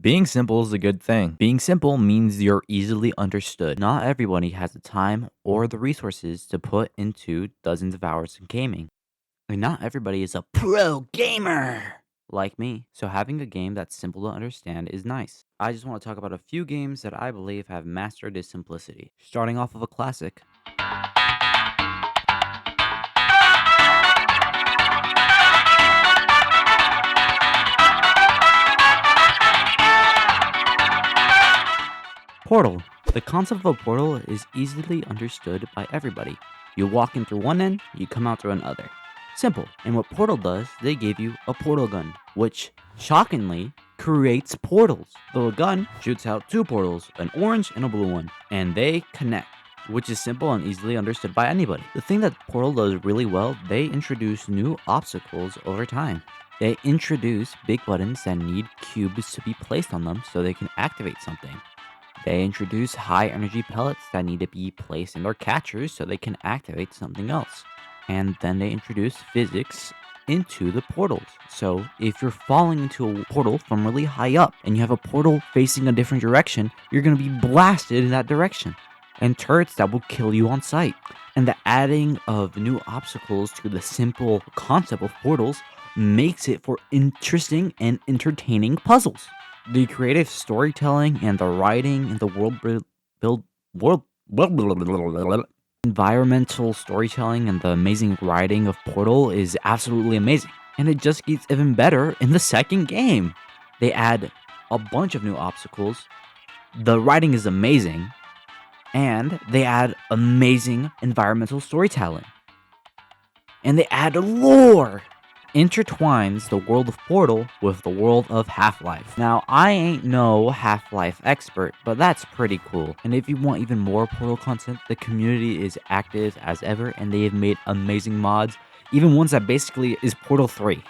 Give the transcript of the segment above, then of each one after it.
Being simple is a good thing. Being simple means you're easily understood. Not everybody has the time or the resources to put into dozens of hours of gaming. And not everybody is a pro gamer like me. So having a game that's simple to understand is nice. I just want to talk about a few games that I believe have mastered this simplicity. Starting off of a classic, Portal. The concept of a portal is easily understood by everybody. You walk in through one end, you come out through another. Simple. And what Portal does, they give you a portal gun, which shockingly creates portals. The gun shoots out two portals, an orange and a blue one, and they connect, which is simple and easily understood by anybody. The thing that Portal does really well, they introduce new obstacles over time. They introduce big buttons that need cubes to be placed on them so they can activate something. They introduce high energy pellets that need to be placed in their catchers so they can activate something else. And then they introduce physics into the portals. So if you're falling into a portal from really high up and you have a portal facing a different direction, you're going to be blasted in that direction. And turrets that will kill you on sight. And the adding of new obstacles to the simple concept of portals makes it for interesting and entertaining puzzles. The creative storytelling and the writing and the environmental storytelling and the amazing writing of Portal is absolutely amazing. And it just gets even better in the second game. They add a bunch of new obstacles. The writing is amazing. And they add amazing environmental storytelling. And they add lore. Intertwines the world of Portal with the world of Half-Life. Now, I ain't no Half-Life expert, but that's pretty cool. And if you want even more Portal content, the community is active as ever, and they have made amazing mods, even ones that basically is Portal 3.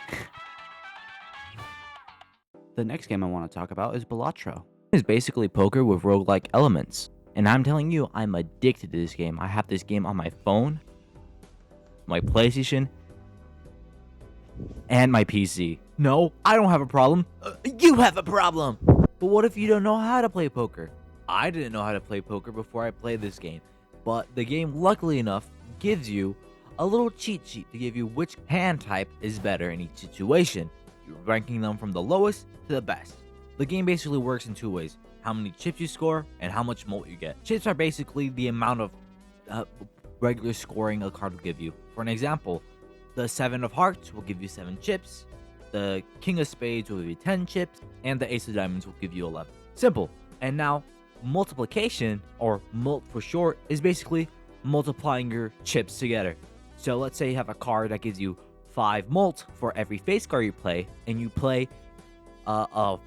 The next game I want to talk about is Bellatro. It's basically poker with roguelike elements. And I'm telling you, I'm addicted to this game. I have this game on my phone, my PlayStation, and my PC. No, I don't have a problem. You have a problem. But what if you don't know how to play poker? I didn't know how to play poker before I played this game. But the game, luckily enough, gives you a little cheat sheet to give you which hand type is better in each situation. You're ranking them from the lowest to the best. The game basically works in two ways. How many chips you score and how much mult you get. Chips are basically the amount of regular scoring a card will give you. For an example, the 7 of hearts will give you 7 chips, the king of spades will give you 10 chips, and the ace of diamonds will give you 11. Simple. And now, multiplication, or mult for short, is basically multiplying your chips together. So let's say you have a card that gives you 5 mult for every face card you play, and you play a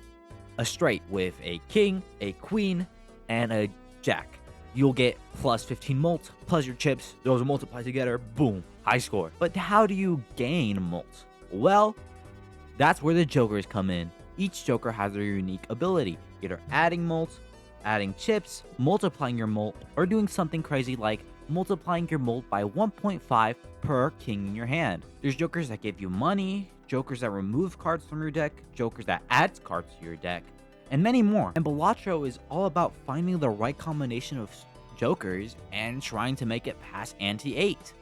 straight with a king, a queen, and a jack. You'll get plus 15 mult, plus your chips, those will multiply together, boom, high score. But how do you gain mult? Well, that's where the jokers come in. Each joker has their unique ability, either adding mult, adding chips, multiplying your mult, or doing something crazy like multiplying your mult by 1.5 per king in your hand. There's jokers that give you money, jokers that remove cards from your deck, jokers that add cards to your deck, and many more. And Bellatro is all about finding the right combination of jokers and trying to make it past ante 8.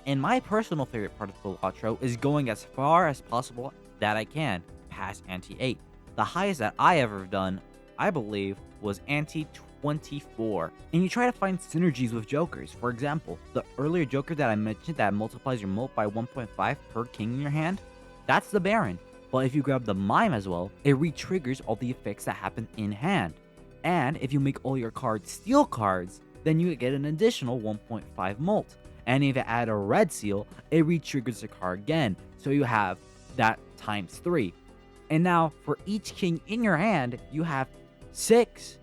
And my personal favorite part of Bellatro is going as far as possible that I can past ante 8. The highest that I ever done, I believe, was ante 24. And you try to find synergies with jokers. For example, the earlier joker that I mentioned that multiplies your mult by 1.5 per king in your hand, that's the Baron. But if you grab the Mime as well, it re-triggers all the effects that happen in hand. And if you make all your cards steel cards, then you get an additional 1.5 mult. And if you add a red seal, it re-triggers the card again. So you have that times 3. And now for each king in your hand, you have 6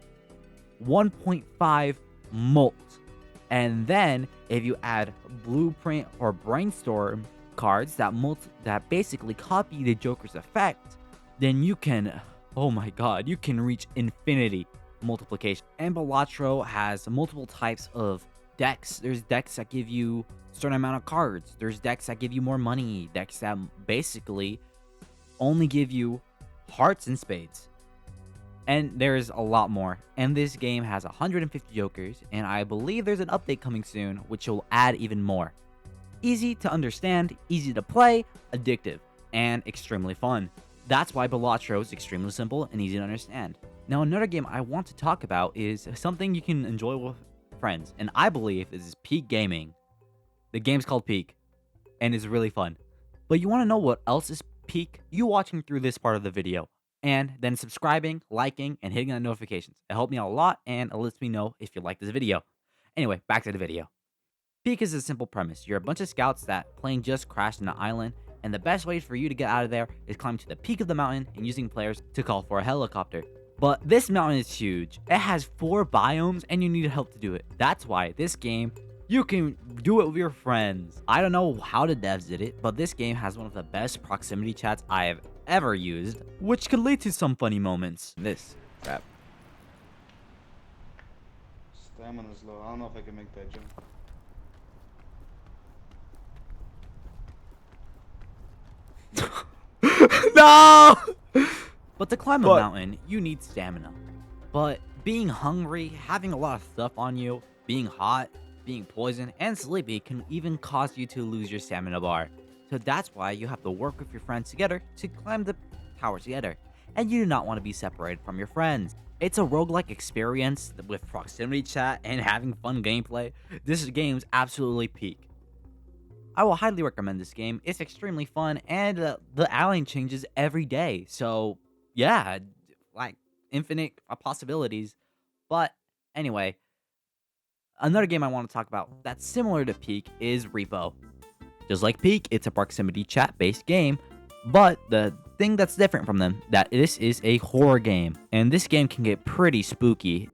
1.5 mult. And then if you add blueprint or brainstorm cards that basically copy the joker's effect, then you can, oh my god, you can reach infinity multiplication. And Bellatro has multiple types of decks. There's decks that give you a certain amount of cards. There's decks that give you more money. Decks that basically only give you hearts and spades. And there's a lot more. And this game has 150 jokers, and I believe there's an update coming soon, which will add even more. Easy to understand, easy to play, addictive, and extremely fun. That's why Bellatro is extremely simple and easy to understand. Now, another game I want to talk about is something you can enjoy with friends, and I believe this is Peak Gaming. The game's called Peak, and it's really fun. But you want to know what else is Peak? You watching through this part of the video, and then subscribing, liking, and hitting the notifications. It helped me out a lot, and it lets me know if you like this video. Anyway, back to the video. Peak is a simple premise. You're a bunch of scouts that plane just crashed on an island, and the best way for you to get out of there is climb to the peak of the mountain and using players to call for a helicopter. But this mountain is huge. It has 4 biomes, and you need help to do it. That's why this game, you can do it with your friends. I don't know how the devs did it, but this game has one of the best proximity chats I have ever used, which could lead to some funny moments. This crap. Stamina's low. I don't know if I can make that jump. No! But to climb a mountain, you need stamina. But being hungry, having a lot of stuff on you, being hot, being poisoned, and sleepy can even cause you to lose your stamina bar. So that's why you have to work with your friends together to climb the tower together. And you do not want to be separated from your friends. It's a roguelike experience with proximity chat and having fun gameplay. This game's absolutely peak. I will highly recommend this game. It's extremely fun, and the island changes every day. So, yeah, like infinite possibilities. But anyway, another game I want to talk about that's similar to Peak is Repo. Just like Peak, it's a proximity chat-based game, but the thing that's different from them, that this is a horror game, and this game can get pretty spooky.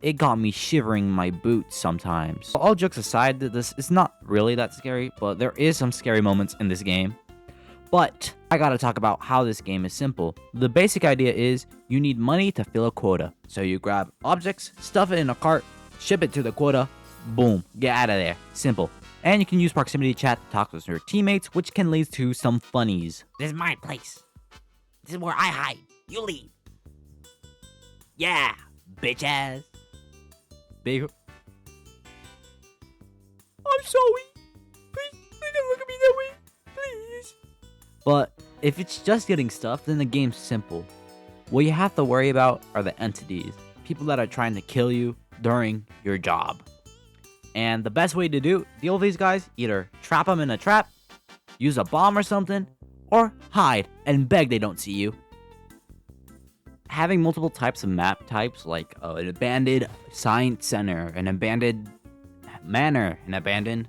It got me shivering my boots sometimes. All jokes aside, this is not really that scary, but there is some scary moments in this game. But I gotta talk about how this game is simple. The basic idea is you need money to fill a quota. So you grab objects, stuff it in a cart, ship it to the quota, boom, get out of there. Simple. And you can use proximity chat to talk with your teammates, which can lead to some funnies. This is my place. This is where I hide. You leave. Yeah, bitch ass. Big. I'm sorry. Please don't look at me that way. Please. But if it's just getting stuff, then the game's simple. What you have to worry about are the entities. People that are trying to kill you during your job. And the best way to deal with these guys, either trap them in a trap, use a bomb or something, or hide and beg they don't see you. Having multiple types of map types, like an abandoned science center, an abandoned manor, an abandoned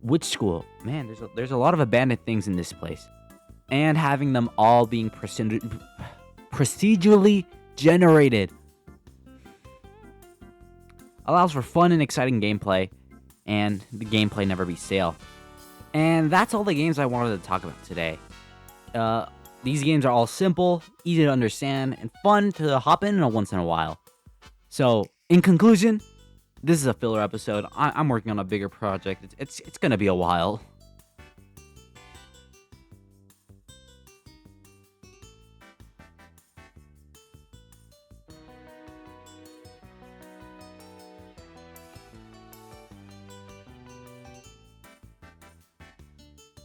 witch school. Man, there's a lot of abandoned things in this place. And having them all being procedurally generated allows for fun and exciting gameplay, and the gameplay never be stale. And that's all the games I wanted to talk about today. These games are all simple, easy to understand, and fun to hop in a once in a while. So, in conclusion, this is a filler episode. I'm working on a bigger project. It's gonna be a while.